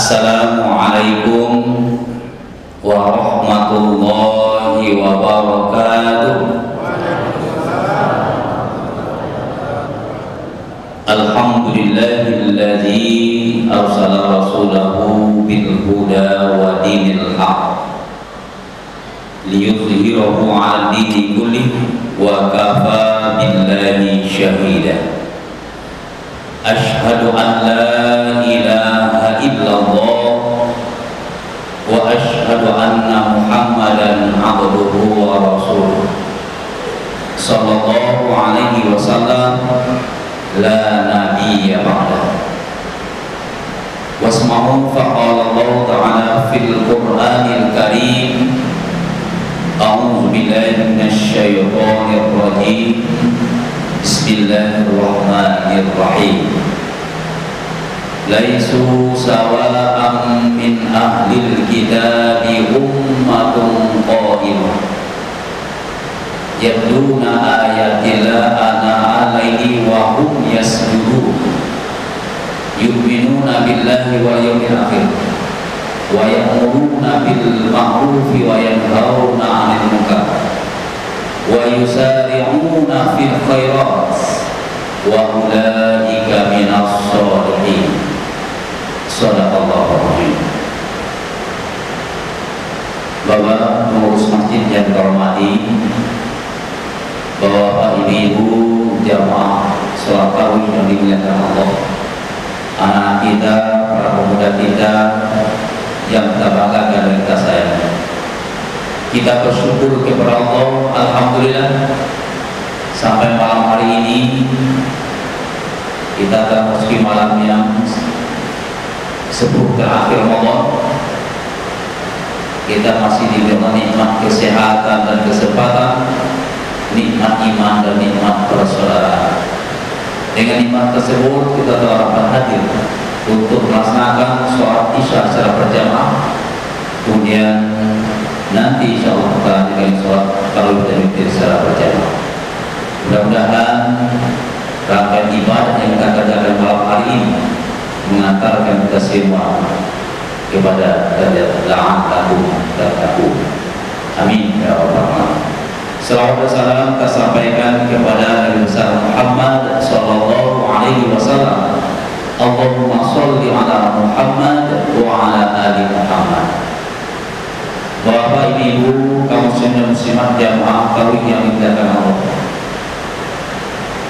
Assalamualaikum warahmatullahi wabarakatuh. Alhamdulillahilladzi arsala rasulahu bil huda wa dinil haq liyudhhirahu 'ala dini kullihi wa kafa billahi shahida. Ashhadu an la ilaha illallah wa ashhadu anna Muhammadan abduhu wa rasuluh sallallahu alaihi wasallam la nabiyya ba'dah. Wasma'u faqala Allah ta'ala fil Qur'anil Karim, a'udzu billahi minasy syaithanir rajim. Bismillahirrahmanirrahim. Laisu sawa'an min ahlil kitabi ummatun qa'imah yatluna ayatillah ana alaihi wa hum yasjudun yu'minuna billahi wal yawmil akhir wa ya'muruna bil ma'rufi wa yanhauna 'anil munkar wa yusari'una fil khairat wa ulaika minas sholihin. Shadaqallahu azim. Bapak pengurus masjid yang terhormati, Bapak ibu jamaah sholat tarawih yang dimuliakan Allah, anak kita, para pemuda kita yang kita banggakan dan kita sayang, kita bersyukur kepada Allah. Alhamdulillah sampai malam hari ini kita telah memasuki malam yang 10 terakhir Ramadan. Kita masih diberikan nikmat kesehatan dan kesempatan, nikmat iman dan nikmat persaudaraan. Dengan nikmat tersebut kita telah dapat hadir untuk melaksanakan sholat isya secara berjamaah. Kemudian nanti insya Allah kita akan sholat tarawih dan witir secara berjamaah. Mudah-mudahan rangkaian ibadah yang kita kerjakan malam hari ini mengantarkan kita semua kepada derajat la'allakum tattaqun. Amin ya rabbal alamin. Salawat dan salam kita sampaikan kepada Nabi besar Muhammad sallallahu alaihi wasallam. Allahumma sholli ala Muhammad wa ala ali Muhammad. Bapak ibu kaum muslimin dan muslimat jamaah tarawih yang dimuliakan Allah,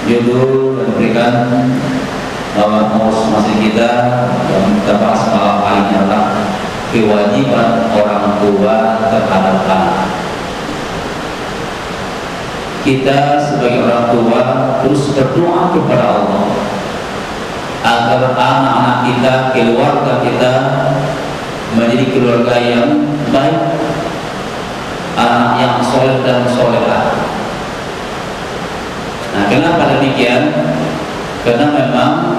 judul dan berikan bahwa pengurus masjid kita yang kita bahas malam hari ini adalah kewajiban orang tua terhadap anak. Kita sebagai orang tua terus berdoa kepada Allah agar anak-anak kita, keluarga kita menjadi keluarga yang baik, anak yang soleh dan solehah. Nah, kenapa demikian? Karena memang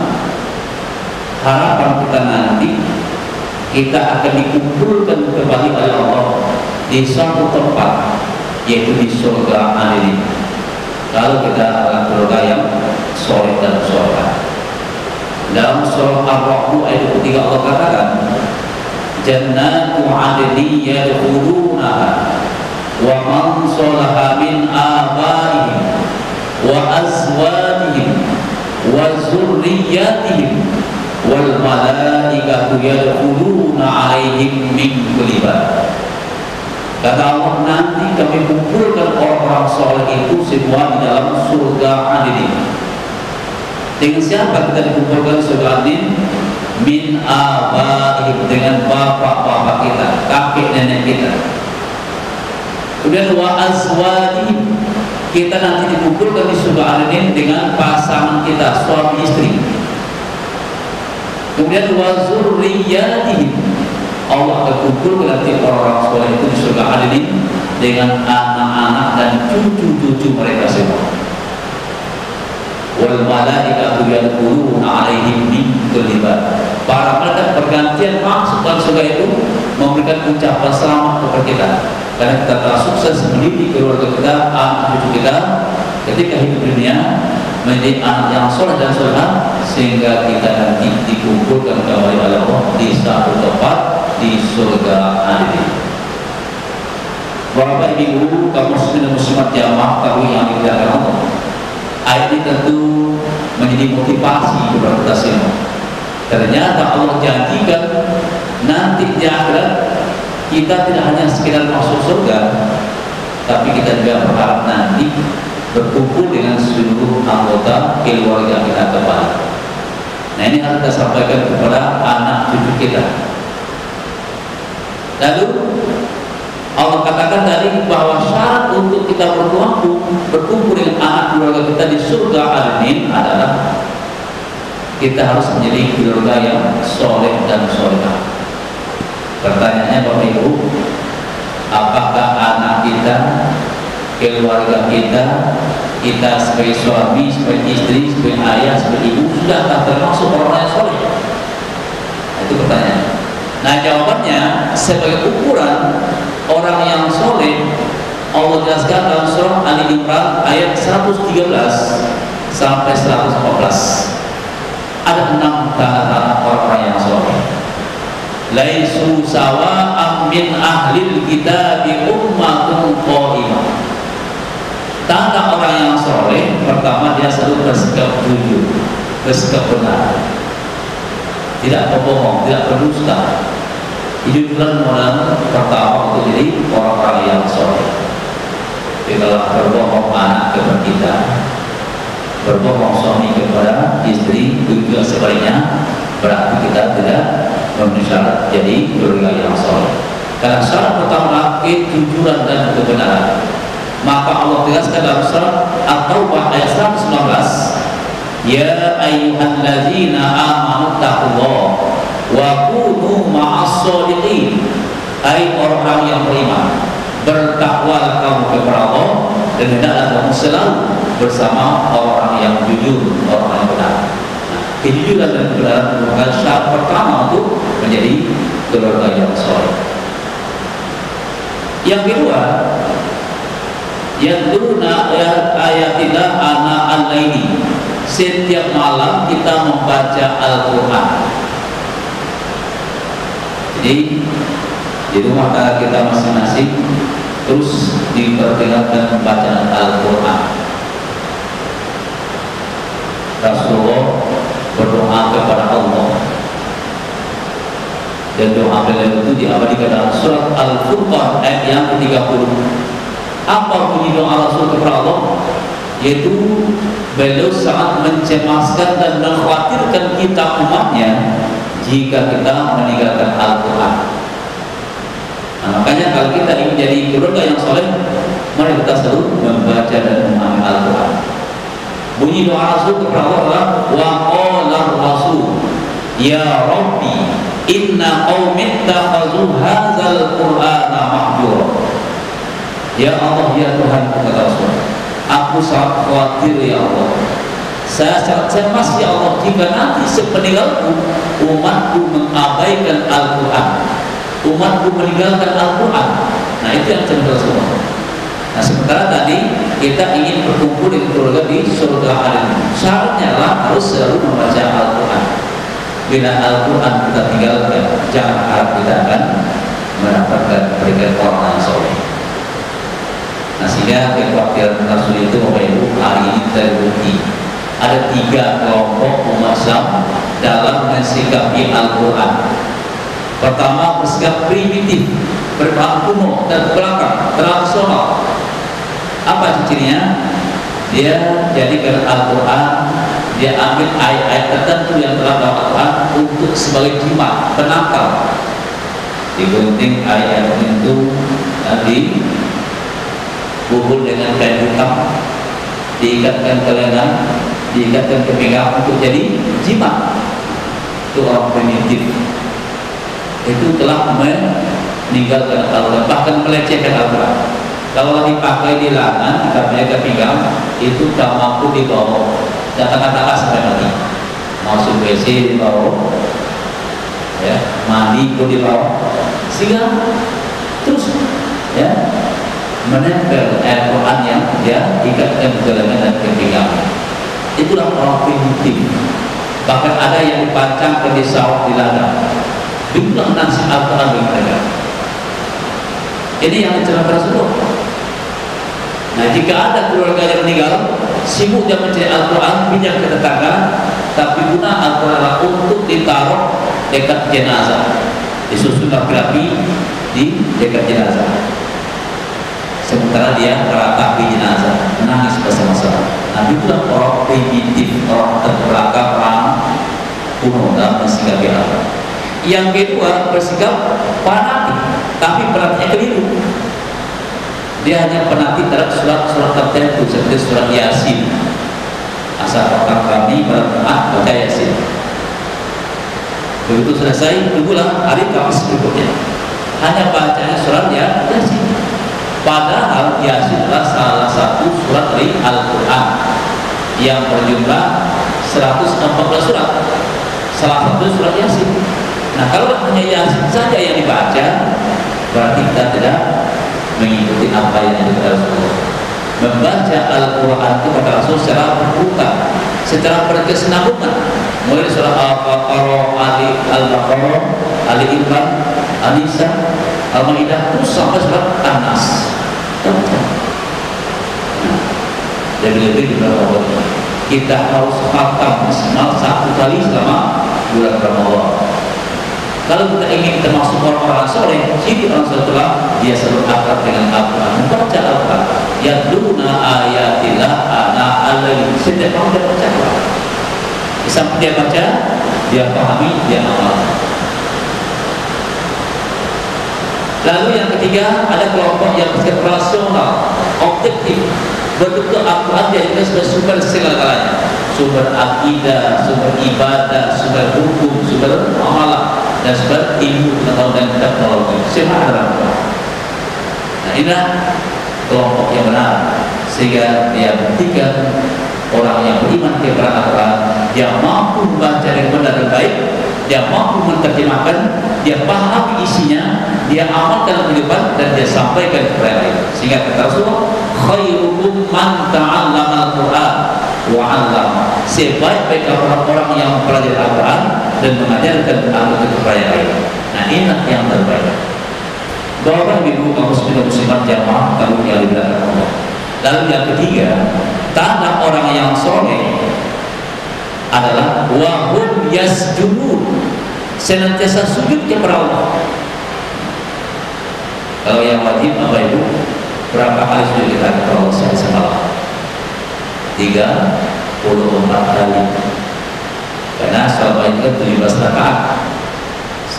harapan kita nanti kita akan dikumpulkan kembali oleh Allah di suatu tempat, yaitu di surga adil. Kalau kita adalah keluarga yang soleh dan solehah. Dalam surah Ar-Rahman ayat 3 Allah katakan, Jannatu adli yadkhulunaha wa man sholaha min abaihim wa azwajihim wa zurriyatihim wal malaikatu yadkhuluna alaihim min kulli bab. Kata Allah, nanti kami kumpulkan orang-orang soleh itu semua di dalam surga adil. Dengan siapa kita dikumpulkan surga adil? Min abaihim, dengan bapak-bapak kita, kakek nenek kita. Kemudian wa azwajihim, kita nanti dikumpulkan di surga adil dengan pasangan kita, suami istri. Kemudian wa zurriyatihim, Allah akan kumpulkan nanti orang-orang soleh itu di surga adil dengan anak-anak dan cucu-cucu mereka semua. Wal malaikatu yadkhuluna alaihim min kulli bab. Para malaikat bergantian masuk dalam surga itu memberikan ucapan selamat kepada kita, karena kita telah sukses mendidik keluarga kita, anak cucu kita ketika hidup dunia menjadi anak yang soleh dan solehah, sehingga kita nanti dikumpulkan kembali oleh Allah di satu tempat di surga adil. Bapak Ibu kaum muslimin dan muslimat jamaah tahu yang dimuliakan Allah, ayat ini tentu menjadi motivasi kepada kita semua. Ternyata Allah janjikan nanti di akhirat kita tidak hanya sekedar masuk surga, tapi kita juga berharap nanti berkumpul dengan seluruh anggota keluarga kita kembali. Nah, ini harus kita sampaikan kepada anak cucu kita. Lalu Allah katakan tadi bahwa syarat untuk kita berkumpul dengan anak keluarga kita di surga adnin adalah kita harus menjadi keluarga yang soleh dan solehah. Pertanyaannya Bapak Ibu, apakah anak kita, keluarga kita sebagai suami, sebagai istri, sebagai ayah, sebagai ibu sudahkah termasuk orang yang soleh? Itu pertanyaan. Nah, jawabannya sebagai ukuran orang yang soleh, Allah jelaskan dalam surah Ali Imran ayat 113 sampai 114. Ada 6 tanda orang-orang yang soleh. Laisu sawa'am min ahlil kitabi ummatun qa'imah. Tanda orang yang soleh, pertama dia selalu bersikap jujur, bersikap benar, tidak berbohong, tidak berdusta. Kejujuran modal pertama untuk jadi orang-orang yang soleh. Kalau berbohong anak kepada kita, berbohong suami kepada istri, juga sebaliknya, berarti kita tidak memenuhi syarat jadi keluarga yang soleh. Karena syarat pertama kejujuran dan kebenaran. Maka Allah tegaskan dalam surah At-Taubah ayat 119, ya ayyuhalladzina amanu taqullaha wa kunu ma'as shodiqin. Hai orang yang beriman, bertakwalah kamu kepada Allah dan hendaklah kamu selalu bersama orang yang jujur, orang yang benar. Nah, kejujuran dan kebenaran merupakan syarat pertama untuk menjadi keluarga yang soleh. Yang kedua, yadruna ayatillah ana al-laili. Setiap malam kita membaca Al-Quran. Jadi di rumah tangga kita masing-masing terus diperdengarkan bacaan Al-Quran. Rasulullah berdoa kepada Allah, dan doa beliau itu diabadikan dalam surat Al-Furqan ayat yang ke-30. Apa bunyi doa Rasul kepada Allah? Yaitu beliau sangat mencemaskan dan mengkhawatirkan kita umatnya jika kita meninggalkan Al-Quran. Nah, makanya kalau kita ingin jadi keluarga yang soleh, mari kita selalu membaca dan memahami Al-Quran. Bunyi doa Rasul kepada Allah adalah wa qala Rasul ya Rabbi inna qaumi ittakhadhu hadzal Qur'ana mahjura. Ya Allah, ya Tuhan, kata Rasul, aku sangat khawatir ya Allah, saya sangat cemas ya Allah jika nanti sepeninggalku umatku mengabaikan Al-Quran, umatku meninggalkan Al-Quran. Nah, itu yang cerita Rasulullah. Nah, sementara tadi kita ingin berkumpul dengan keluarga di surga adil, syaratnya adalah harus selalu membaca Al-Quran. Bila Al-Quran kita tinggalkan, jangan harap kita akan mendapatkan berikan orang yang soleh. Nah, sehingga kekhawatiran Rasul itu Bapak Ibu hari ini terbukti. Ada 3 kelompok umat Islam dalam mensikapi Al-Quran. Pertama, bersikap primitif, berbahan kuno dan belakang, tradisional. Apa cirinya? Dia jadikan Al-Quran, dia ambil ayat-ayat tertentu yang telah dalam Al-Quran untuk sebagai jimat, penangkal. Digunting ayat itu nanti bubur dengan kain hitam, diikatkan ke lengan, diikatkan ke pinggang untuk jadi jimat. Itu orang primitif. Itu telah meninggalkan Al-Quran, bahkan melecehkan Al-Quran. Kalau dipakai di lengan, dikatanya ke pinggang, itu tak mampu dibawa. Kata-kata sampai mati. Masuk WC dibawa, ya, mandi pun dibawa, sehingga terus ya menempel Al-Quran yang dia ikatkan ke lengan dan ke pinggang. itulah orang primitif. Bahkan ada yang dipancangkan di sawah di ladang. Itulah nasihat Al-Quran bagi mereka. Ini yang diceritakan Rasulullah. Nah, jika ada keluarga yang meninggal, sibuk dia mencari Al-Quran, pinjam ke tetangga, tapi guna Al-Quran untuk ditaruh dekat jenazah, disusun rapi-rapi di dekat jenazah. Sementara dia meratapi jenazah, menangis bersama-sama. Nah, itulah orang primitif, orang terbelakang, orang kuno dalam mensikapi Al-Quran. Yang kedua, bersikap fanatik, tapi fanatiknya keliru. Dia hanya fanatik terhadap surat-surat tertentu seperti surat Yasin. Asal orang kami baca Yasin. Begitu selesai, tunggulah hari Kamis berikutnya. Hanya bacanya surat Yasin. Padahal Yasin adalah salah satu surat dari Al-Quran yang berjumlah 114 surat. Salah satu surat Yasin. Nah, kalau hanya Yasin saja yang dibaca, berarti kita tidak mengikuti apa yang dikatakan Rasulullah. Membaca Al-Quran itu kata Rasul secara terbuka, secara berkesinambungan, mulai surah Al-Baqarah, Al-Baqarah, Ali Imran, An-Nisa, Al-Maidah, terus sampai surat An-Nas. Lebih-lebih di Ramadan kita harus hafal maksimal 1 kali selama bulan Ramadan. Kalau kita ingin termasuk orang-orang soleh, jadi orang soleh telah dia selalu akrab dengan Al-Quran, membaca Al-Quran. Yatluna ayatillah ana al-lail. Setiap orang dia baca Al-Quran. Sampai dia baca, dia pahami, dia amalkan. Lalu yang ketiga, ada kelompok yang bersikap rasional, objektif. Betul-betul Al-Quran dia juga sebagai sumber segala-galanya, sumber akidah, sumber ibadah, sumber hukum, sumber amalan, dan sebab ilmu pengetahuan dan teknologi. Semua ada dalam Al-Quran. Nah, inilah kelompok yang benar, sehingga dia buktikan orang yang beriman kepada Al-Quran, dia mampu membaca dengan benar dan baik, dia mampu menerjemahkan, dia paham isinya, dia amalkan kehidupan, dan dia sampaikan kepada lain. Sehingga kata Rasulullah, khairukum man ta'allama Al-Quran wa 'allama. Sebaik-baik orang-orang yang mempelajari Al-Quran dan mengajarkan Al-Quran kepada yang lain. Nah, inilah yang terbaik. Bapak Ibu kaum muslimin muslimat jamaah kaum yang dimuliakan Allah. Lalu yang ketiga, tanda orang yang soleh adalah wahum yasjudun, senantiasa sujud kepada Allah. Kalau yang wajib Bapak Ibu, berapa kali sujud kita kepada Allah semalam? 34 kali. Karena sholat wajib kan 17 rakaat.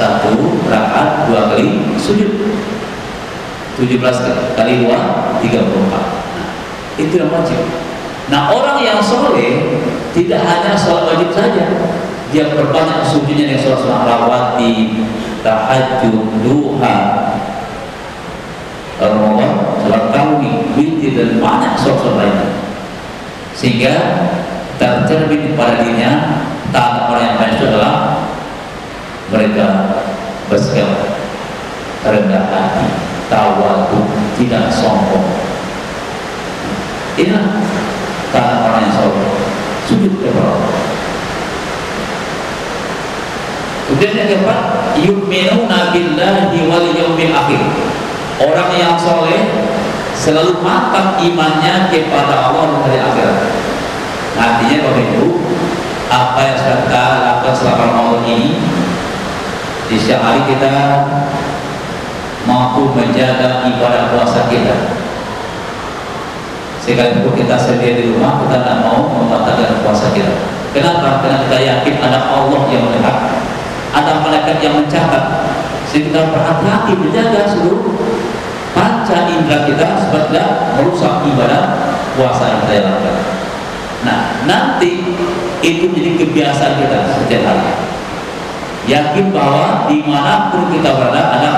1 rakaat 2 kali sujud. 17 kali 2 34. Nah, itu yang wajib. Nah, orang yang soleh tidak hanya sholat wajib saja, dia berbanyak sujudnya dengan sholat rawatib, tahajud, duha, Ramadan, sholat tarawih, witir, dan banyak sholat lainnya. Sehingga tercermin pada dirinya tanda orang yang baik itu adalah mereka bersikap rendah hati, tawadhu, tidak sombong. Inilah tanda orang yang soleh, sujud kepada Allah. Kemudian yang keempat, yu'minuna billahi wal yawmil akhir. Orang yang soleh selalu mantap imannya kepada Allah dan hari akhirat. Nah, artinya Bapak Ibu, apa yang sudah kita lakukan selama Ramadan ini, di setiap hari kita mampu menjaga ibadah puasa kita. Sekalipun kita sendiri di rumah, kita tidak mau membatalkan puasa kita. Kenapa? Karena kita yakin ada Allah yang melihat, ada malaikat yang mencatat. Sehingga kita berhati-hati menjaga seluruh panca indera kita supaya tidak merusak ibadah puasa yang kita lakukan. Nah, nanti itu menjadi kebiasaan kita setiap hari. Yakin bahwa dimanapun kita berada ada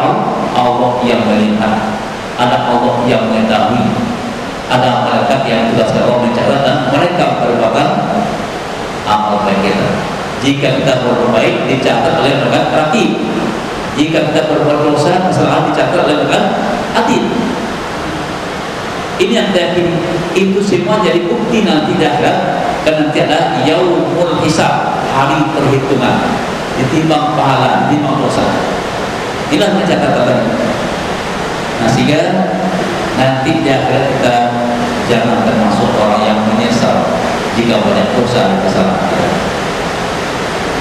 Allah yang melihat, ada Allah yang mengetahui, ada malaikat yang tugas Allah mencatat, dan mereka merupakan amal baik kita. Jika kita berbuat baik dicatat oleh malaikat ratib. Jika kita berbuat dosa, kesalahan dicatat oleh malaikat atid. Ini yang saya yakin, itu semua jadi bukti nanti di akhirat dan nanti ada yaumul hisab, hari perhitungan, ditimbang pahala, ditimbang dosa. Inilah catatan. Nah, sehingga nanti di akhirat kita jangan termasuk orang yang menyesal jika banyak dosa dan kesalahan kita.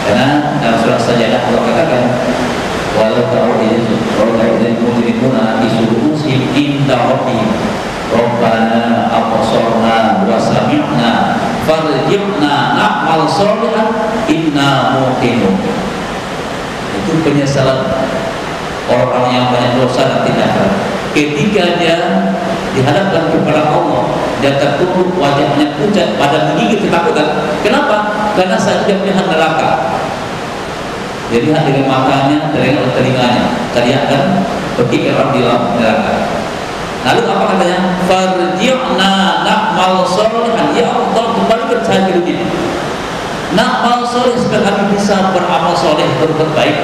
Karena dalam surah Sajadah Allah katakan, walau ta'udhu mujrimuna isuruhum inda rabbihim rabbana absarna wa sami'na farji'na na'mal shalihan inna muqinun. Itu penyesalan orang yang banyak dosa dan tindakan. Ketika dia dihadapkan kepada Allah, dia tertunduk, wajahnya pucat, badan menggigit ketakutan. Kenapa? Karena saat dia melihat neraka, dia lihat dengan matanya, dengan telinganya, teriakan berpikir orang di dalam neraka. Lalu apa katanya? Farji'na na'mal shalihan. Ya Allah, kembalikan saya ke dunia. Na'mal sholih, supaya kami bisa beramal soleh, berbuat baik.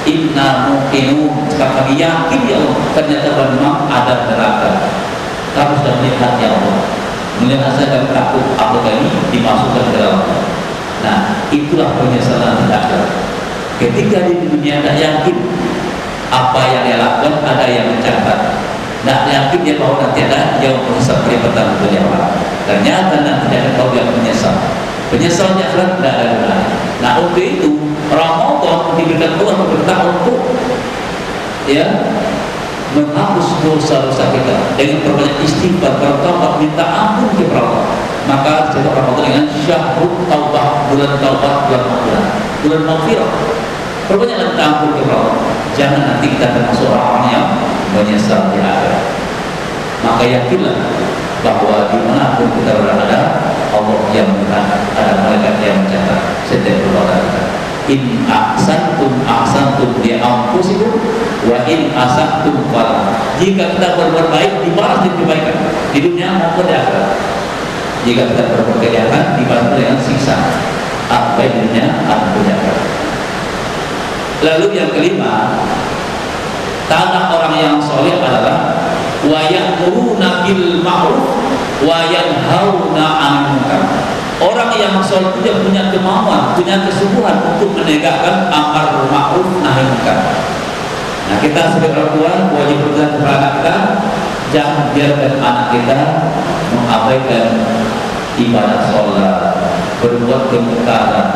Inna muqinun, kami yakin ya Allah, ternyata memang ada neraka. Kami sudah melihat ya Allah, melihat saya kami takut apakah ini dimasukkan ke dalam. Nah, itulah penyesalan terakhir. Ketika di dunia tidak yakin apa yang dia lakukan, ada yang mencatat. Tidak yakin dia bahwa nanti ada yang menghisap peribatan dunia orang. Ternyata nanti ada kau yang menyesal. Penyesalan akhirat tidak ada gunanya. Nah, untuk itu Ramadan diberikan Allah perintah untuk menghapus dosa-dosa kita dengan perbanyak istighfar, bertaubat, minta ampun kepada Allah. Maka disebut Ramadan dengan syahrul taubah, bulan taubat, bulan maghfirah, bulan maghfirah. Perbanyaklah minta ampun kepada Allah. Jangan nanti kita termasuk orang yang menyesal di akhirat. Maka yakinlah bahwa dimanapun kita berada, Allah yang melihat, ada malaikat yang mencatat setiap perbuatan kita. In ahsantum li anfusikum wa in asatum falah. Jika kita berbuat baik, dibalas dengan kebaikan di dunia maupun di akhirat. Jika kita berbuat kejahatan, dibalas dengan siksa, baik di dunia ataupun di akhirat. Lalu yang kelima, tanda orang yang soleh adalah wa ya'muruna bil ma'ruf wa yanhauna 'anil munkar. Orang yang soleh itu punya kemauan, punya kesungguhan untuk menegakkan amar ma'ruf nahi munkar. Nah, kita sebagai orang tua wajib berpesan kepada anak kita, jangan biarkan anak kita mengabaikan ibadah sholat, berbuat kemungkaran.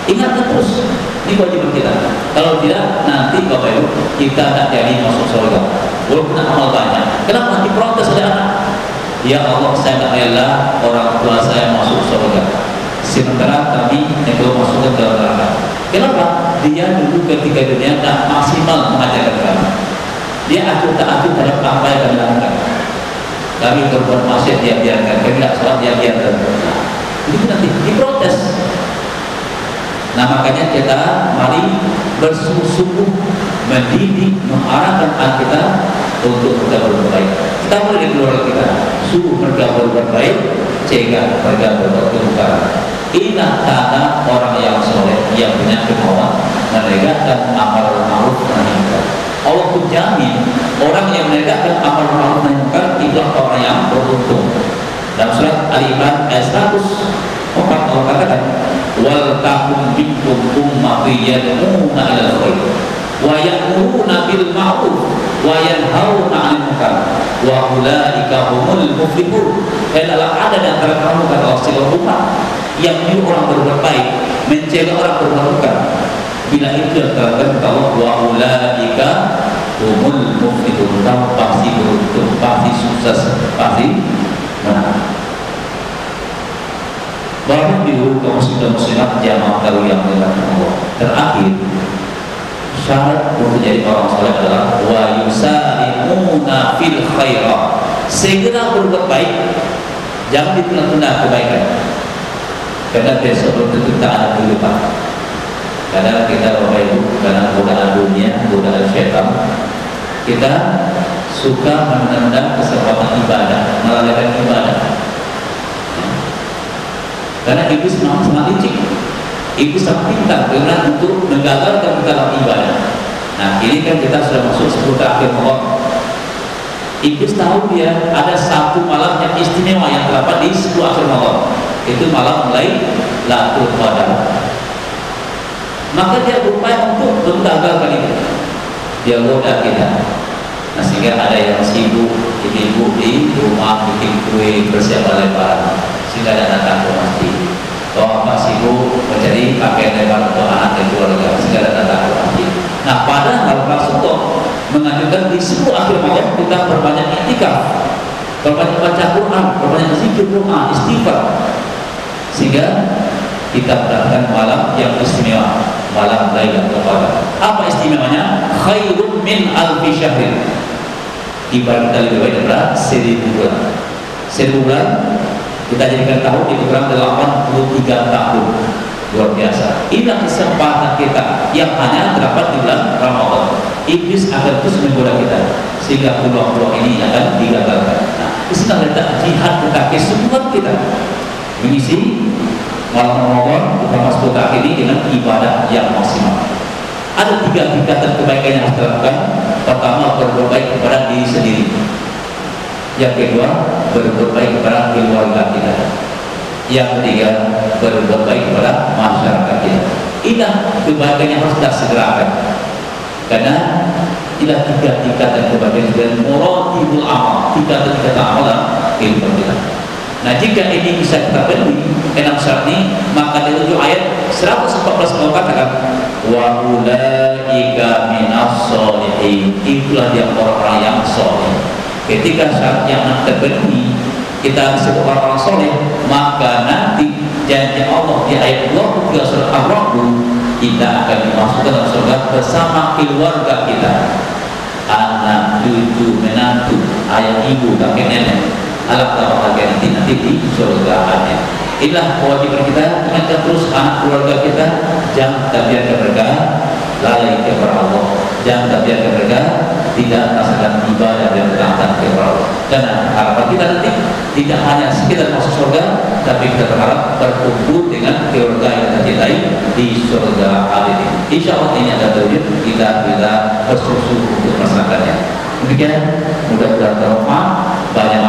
Ingat terus, ini kewajiban kita. Kalau tidak, nanti Bapak Ibu, kita tak jadi masuk surga. Walaupun amal banyak. Kenapa nanti protes oleh anak? Ya Allah, saya tak rela orang tua saya masuk surga, sementara kami yang belum masuk ke neraka. Kenapa? Dia dulu ketika dunia tak maksimal mengajarkan kami. Dia acuh tak acuh terhadap apa yang kami lakukan. Kami berbuat maksiat, dia biarkan. Kami tak sholat, dia biarkan. Nah, itu nanti diprotes. Nah, makanya kita mari bersungguh-sungguh mendidik, mengarahkan anak kita untuk kita berbuat baik. Kita mulai dari keluarga kita, suruh mereka berbuat baik, cegah mereka berbuat kemungkaran. Inilah tanda orang yang soleh, yang punya kemauan menegakkan amar ma'ruf nahi munkar. Allah pun jamin orang yang menegakkan amar ma'ruf nahi munkar itulah orang yang beruntung. Dalam surat Al-Imran ayat 104 Allah katakan, wal takum minkum ummatun yad'una ilal khair wa ya'muruna bil ma'ruf wa yanhauna 'anil munkar wa ulaika humul muflihun. Adalah ada di antara kamu, kata Allah, seluruh umat yang menyuruh orang berbuat baik, mencegah orang berbuat munkar. Bila itu yang terangkan Allah, wa ulaika humul muflihun, pasti beruntung, pasti sukses, pasti menang. Bapak Ibu kaum muslim dan muslimat jamaah tahu yang dimuliakan Allah. Terakhir, syarat untuk jadi orang saleh adalah wa yusari'una fil khairah. Segera berbuat baik, jangan ditunda-tunda kebaikan. Karena besok belum tentu tak ada kehidupan. Kadang kita Bapak Ibu, karena godaan dunia, godaan syaitan, kita suka menunda kesempatan ibadah, melalaikan ibadah. Karena iblis memang sangat licik, iblis sangat pintar untuk menggagalkan kita dalam ibadah. Nah, ini kan kita sudah masuk 10 akhir Ramadan. Iblis tahu dia ada satu malam yang istimewa yang terdapat di 10 akhir Ramadan. itu malam Lailatul Qadar. Maka dia berupaya untuk menggagalkan itu. Dia goda kita. Nah, sehingga ada yang sibuk ibu-ibu di rumah bikin kue persiapan lebaran, sehingga ada datang ke masjid. Kalau bapak sibuk mencari pakaian lebaran untuk anak dan keluarga, sehingga ada datang ke masjid. Nah, padahal Rasulullah menganjurkan di sebuah akhir malam kita berbanyak iktikaf, berbanyak baca Quran, berbanyak zikir Quran, istighfar, sehingga kita mendapatkan malam yang istimewa, malam Lailatul Qadar. Apa istimewanya? Khairun min alfi syahrin. Ibarat kita lebih baik daripada 1000 bulan. 1000 bulan kita jadikan tahun itu kurang 83 tahun. Luar biasa. Inilah kesempatan kita yang hanya terdapat di bulan Ramadan. Iblis akan terus menggoda kita sehingga peluang-peluang ini akan digagalkan. Nah, disinilah letak jihad kita, kesungguhan kita mengisi malam Ramadan beberapa 10 tahun ini dengan ibadah yang maksimal. Ada 3 tingkatan kebaikan yang harus dilakukan. Pertama, berbuat baik kepada diri sendiri. Yang kedua, berbuat baik kepada keluarga kita. Yang ketiga, berbuat baik kepada masyarakat kita. Inilah kebaikan yang harus kita segerakan. Karena inilah 3 tingkatan kebaikan dan muratibul amal, 3 tingkatan amalan kehidupan kita. Nah, jika ini bisa kita penuhi 6 syarat ini, maka di 7 ayat 114 mengatakan wa ulaika minas sholihin, itulah dia orang-orang yang soleh. Ketika syarat yang terpenuhi, kita disebut orang-orang soleh, maka nanti janji Allah di ayat 23 surat Ar-Ra'd, kita akan dimasukkan dalam surga bersama keluarga kita, anak, cucu, menantu, ayah, ibu, kakek, nenek. Alam bahagia nanti di surga ada. Inilah kewajiban kita, ingatkan terus anak keluarga kita, jangan kita biarkan mereka lalai kepada Allah, jangan kita biarkan mereka tidak merasakan ibadah dan ketaatan kepada Allah. Karena harapan kita nanti tidak hanya sekedar masuk surga, tapi kita berharap berkumpul dengan keluarga yang kita cintai di surga ada. Insya Allah ini ada wujud kita bersungguh-sungguh untuk melaksanakannya. Demikian, mudah-mudahan bermanfaat. Banyak